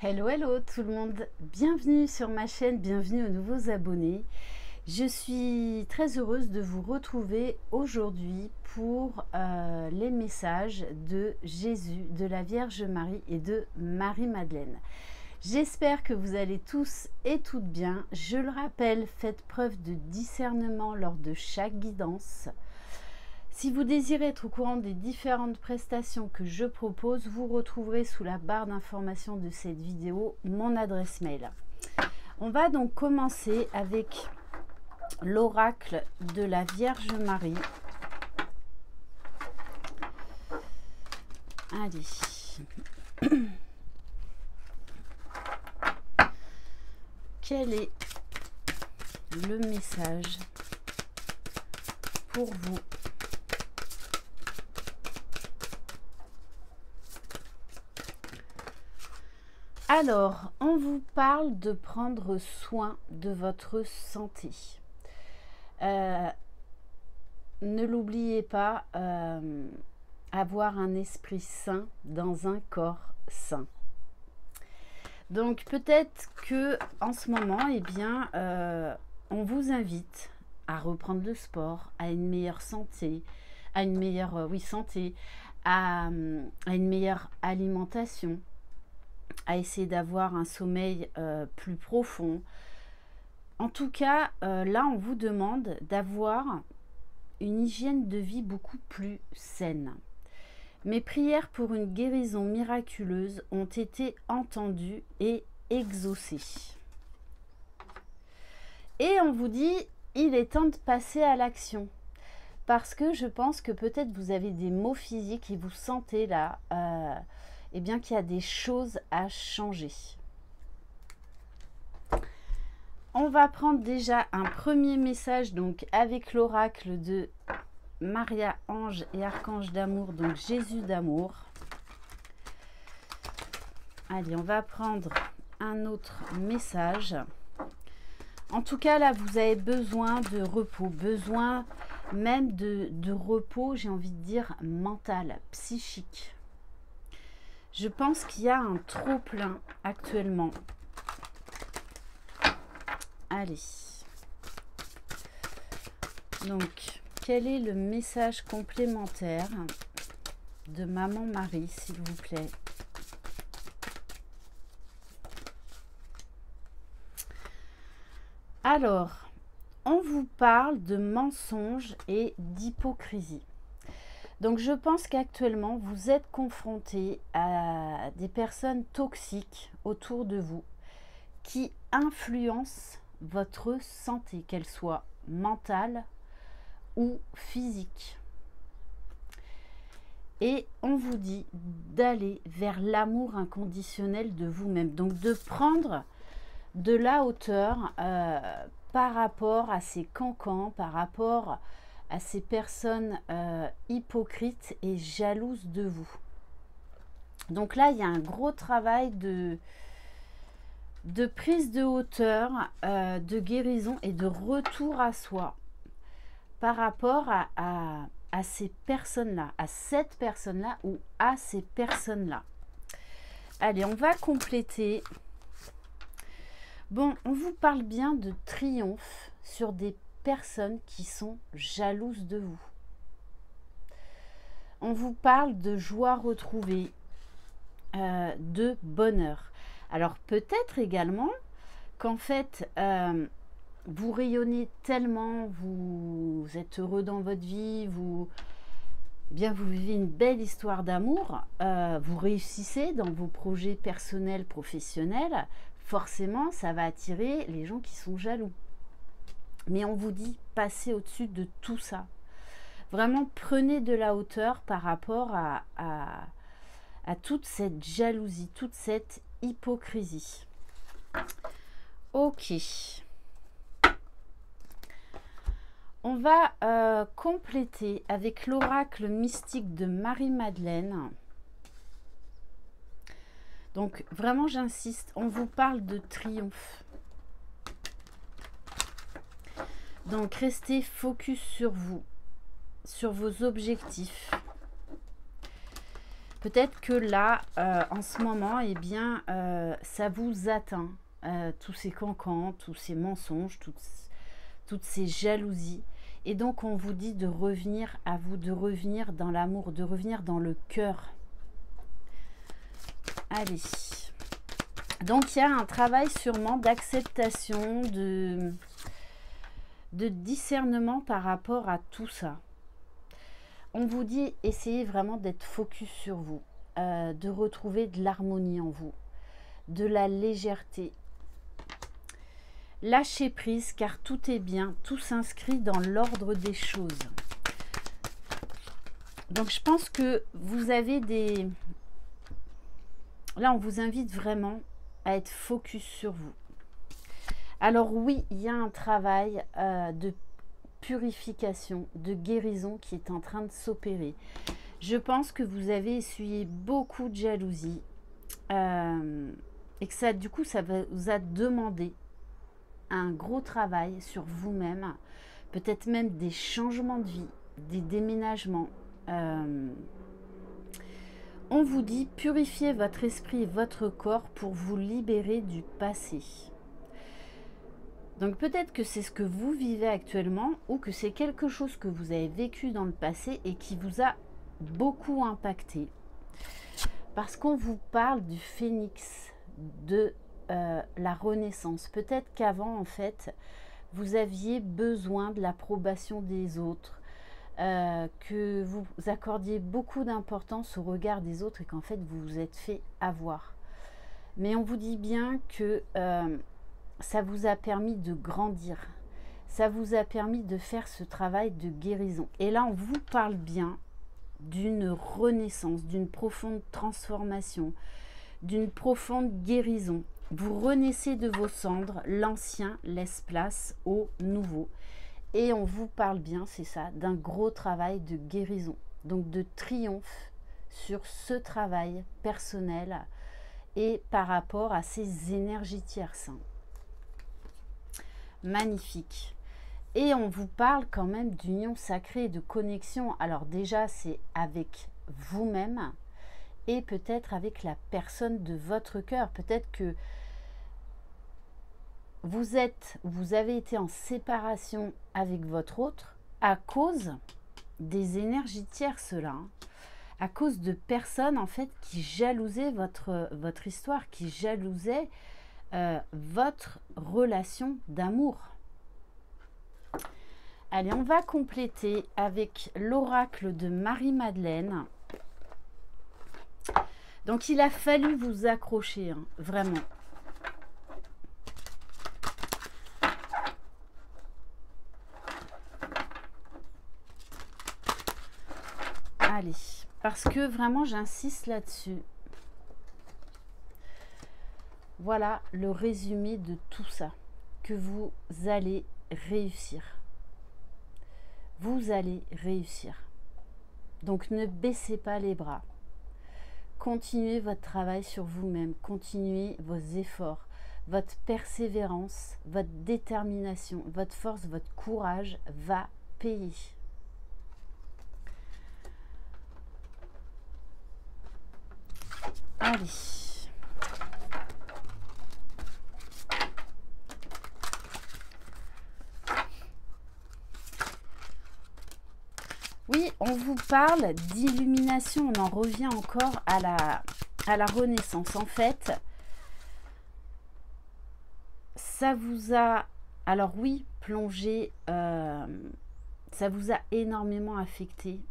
Hello, hello tout le monde, bienvenue sur ma chaîne, bienvenue aux nouveaux abonnés. Je suis très heureuse de vous retrouver aujourd'hui pour les messages de Jésus, de la Vierge Marie et de Marie-Madeleine. J'espère que vous allez tous et toutes bien. Je le rappelle, faites preuve de discernement lors de chaque guidance. Si vous désirez être au courant des différentes prestations que je propose, vous retrouverez sous la barre d'information de cette vidéo mon adresse mail. On va donc commencer avec l'oracle de la Vierge Marie. Allez. Quel est le message pour vous ? Alors, on vous parle de prendre soin de votre santé. Ne l'oubliez pas, avoir un esprit sain dans un corps sain. Donc, peut-être que en ce moment, eh bien, on vous invite à reprendre le sport, à une meilleure santé, à une meilleure santé, à une meilleure alimentation, à essayer d'avoir un sommeil plus profond. En tout cas, là, on vous demande d'avoir une hygiène de vie beaucoup plus saine. Mes prières pour une guérison miraculeuse ont été entendues et exaucées. Et on vous dit, il est temps de passer à l'action. Parce que je pense que peut-être vous avez des maux physiques et vous sentez là... eh bien qu'il y a des choses à changer. On va prendre déjà un premier message donc avec l'oracle de Maria, ange et archange d'amour, donc Jésus d'amour. Allez, on va prendre un autre message. En tout cas, là, vous avez besoin de repos, besoin même de repos, j'ai envie de dire, mental, psychique. Je pense qu'il y a un trop-plein actuellement. Allez. Donc, quel est le message complémentaire de Maman Marie, s'il vous plaît? Alors, on vous parle de mensonges et d'hypocrisie. Donc, je pense qu'actuellement, vous êtes confronté à des personnes toxiques autour de vous qui influencent votre santé, qu'elle soit mentale ou physique. Et on vous dit d'aller vers l'amour inconditionnel de vous-même. Donc, de prendre de la hauteur par rapport à ces cancans, par rapport à ces personnes hypocrites et jalouses de vous. Donc là, il y a un gros travail de prise de hauteur, de guérison et de retour à soi par rapport à ces personnes-là, à cette personne-là ou à ces personnes-là. Allez, on va compléter. Bon, on vous parle bien de triomphe sur des personnes qui sont jalouses de vous. On vous parle de joie retrouvée, de bonheur. Alors peut-être également qu'en fait, vous rayonnez tellement, vous êtes heureux dans votre vie, vous vivez une belle histoire d'amour, vous réussissez dans vos projets personnels, professionnels, forcément ça va attirer les gens qui sont jaloux. Mais on vous dit, passez au-dessus de tout ça. Vraiment, prenez de la hauteur par rapport à toute cette jalousie, toute cette hypocrisie. Ok. On va compléter avec l'oracle mystique de Marie-Madeleine. Donc, vraiment, j'insiste, on vous parle de triomphe. Donc, restez focus sur vous, sur vos objectifs. peut-être que là, en ce moment, eh bien, ça vous atteint. Tous ces cancans, tous ces mensonges, toutes ces jalousies. Et donc, on vous dit de revenir à vous, de revenir dans l'amour, de revenir dans le cœur. Allez. Donc, il y a un travail sûrement d'acceptation, de discernement par rapport à tout ça. On vous dit, essayez vraiment d'être focus sur vous, de retrouver de l'harmonie en vous, de la légèreté. Lâchez prise car tout est bien, tout s'inscrit dans l'ordre des choses. Donc je pense que vous avez des... Là, on vous invite vraiment à être focus sur vous. Alors oui, il y a un travail de purification, de guérison qui est en train de s'opérer. Je pense que vous avez essuyé beaucoup de jalousie et que ça, du coup, ça vous a demandé un gros travail sur vous-même, peut-être même des changements de vie, des déménagements. On vous dit, purifiez votre esprit et votre corps pour vous libérer du passé. Donc peut-être que c'est ce que vous vivez actuellement ou que c'est quelque chose que vous avez vécu dans le passé et qui vous a beaucoup impacté. Parce qu'on vous parle du phénix, de la renaissance. Peut-être qu'avant, en fait, vous aviez besoin de l'approbation des autres, que vous accordiez beaucoup d'importance au regard des autres et qu'en fait, vous vous êtes fait avoir. Mais on vous dit bien que ça vous a permis de grandir. Ça vous a permis de faire ce travail de guérison. Et là, on vous parle bien d'une renaissance, d'une profonde transformation, d'une profonde guérison. Vous renaissez de vos cendres, l'ancien laisse place au nouveau. Et on vous parle bien, c'est ça, d'un gros travail de guérison. Donc de triomphe sur ce travail personnel et par rapport à ces énergies tierces. Magnifique. Et on vous parle quand même d'union sacrée, de connexion. Alors déjà, c'est avec vous-même et peut-être avec la personne de votre cœur. Peut-être que vous avez été en séparation avec votre autre à cause des énergies tierces là, hein, à cause de personnes en fait qui jalousaient votre histoire, qui jalousaient votre relation d'amour. Allez, on va compléter avec l'oracle de Marie-Madeleine. Donc, il a fallu vous accrocher, hein, vraiment. Allez, parce que vraiment, j'insiste là-dessus. Voilà le résumé de tout ça, que vous allez réussir. Vous allez réussir. Donc ne baissez pas les bras. Continuez votre travail sur vous-même. Continuez vos efforts, votre persévérance, votre détermination, votre force, votre courage va payer. Allez. Oui, on vous parle d'illumination, on en revient encore à la Renaissance. En fait, ça vous a, alors oui, plongé, ça vous a énormément affecté,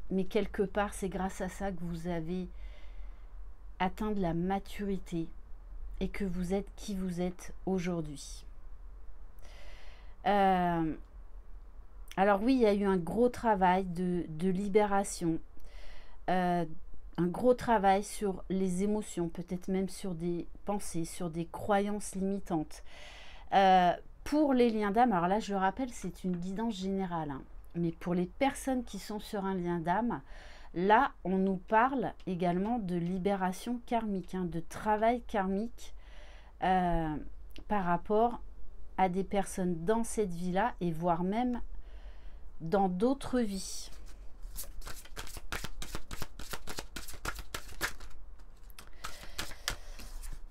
mais quelque part, c'est grâce à ça que vous avez atteint de la maturité et que vous êtes qui vous êtes aujourd'hui. Alors oui, il y a eu un gros travail de libération, un gros travail sur les émotions, peut-être même sur des pensées, sur des croyances limitantes. Pour les liens d'âme, alors là je le rappelle, c'est une guidance générale, hein, mais pour les personnes qui sont sur un lien d'âme, là on nous parle également de libération karmique, hein, de travail karmique par rapport à des personnes dans cette vie-là et voire même dans d'autres vies.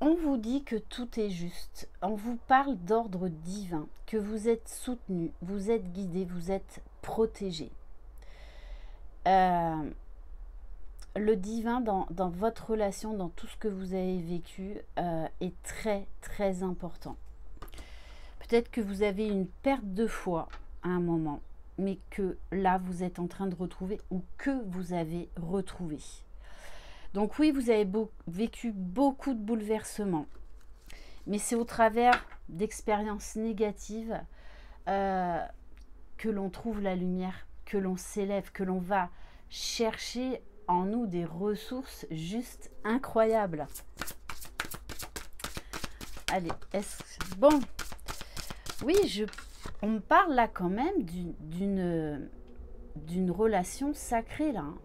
On vous dit que tout est juste. On vous parle d'ordre divin, que vous êtes soutenu, vous êtes guidé, vous êtes protégé. Le divin dans votre relation, dans tout ce que vous avez vécu, est très, très important. Peut-être que vous avez une perte de foi à un moment, mais que là, vous êtes en train de retrouver ou que vous avez retrouvé. Donc oui, vous avez vécu beaucoup de bouleversements, mais c'est au travers d'expériences négatives que l'on trouve la lumière, que l'on s'élève, que l'on va chercher en nous des ressources juste incroyables. Allez, bon, oui, on me parle là quand même d'une relation sacrée là, hein,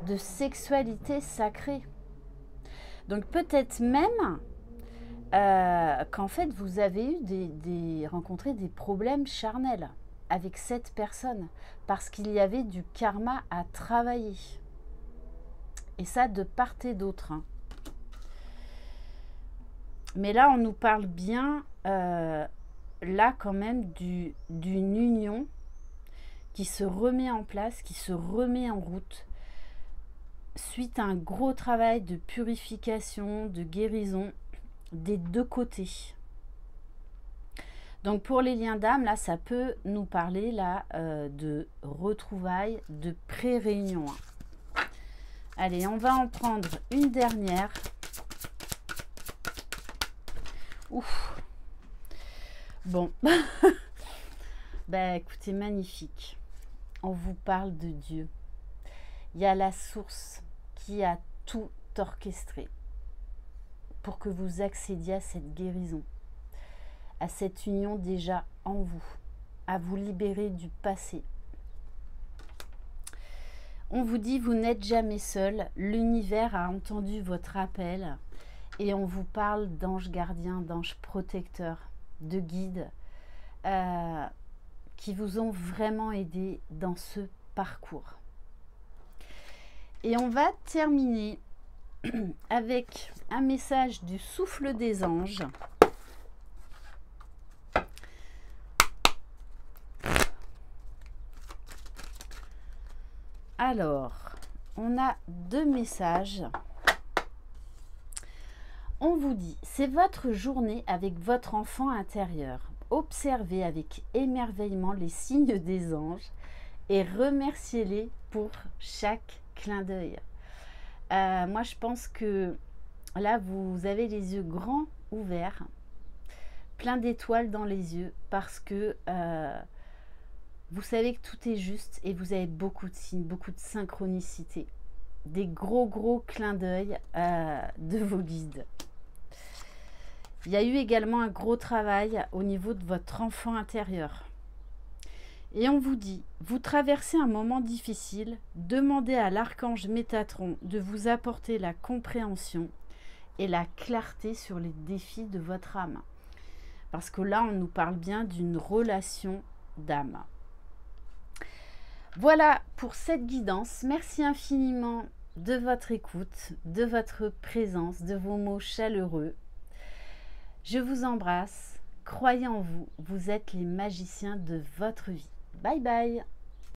de sexualité sacrée. Donc peut-être même qu'en fait vous avez eu rencontré des problèmes charnels avec cette personne parce qu'il y avait du karma à travailler. Et ça de part et d'autre. Hein. Mais là on nous parle bien là quand même d'une union qui se remet en place, qui se remet en route suite à un gros travail de purification, de guérison des deux côtés. Donc pour les liens d'âme, là, ça peut nous parler là de retrouvailles, de pré-réunion. Allez, on va en prendre une dernière. Ouf. Bon. Ben écoutez, magnifique. On vous parle de Dieu. Il y a la source qui a tout orchestré pour que vous accédiez à cette guérison, à cette union déjà en vous, à vous libérer du passé. On vous dit, vous n'êtes jamais seul, l'univers a entendu votre appel et on vous parle d'anges gardiens, d'anges protecteurs, de guides qui vous ont vraiment aidé dans ce parcours. Et on va terminer avec un message du souffle des anges. Alors, on a deux messages. On vous dit, c'est votre journée avec votre enfant intérieur. Observez avec émerveillement les signes des anges et remerciez-les pour chaque clin d'œil. Moi, je pense que là, vous avez les yeux grands ouverts, plein d'étoiles dans les yeux, parce que vous savez que tout est juste et vous avez beaucoup de signes, beaucoup de synchronicité, des gros clins d'œil de vos guides. Il y a eu également un gros travail au niveau de votre enfant intérieur. Et on vous dit, vous traversez un moment difficile, demandez à l'archange Métatron de vous apporter la compréhension et la clarté sur les défis de votre âme. Parce que là, on nous parle bien d'une relation d'âme. Voilà pour cette guidance. Merci infiniment de votre écoute, de votre présence, de vos mots chaleureux. Je vous embrasse. Croyez en vous. Vous êtes les magiciens de votre vie. Bye bye.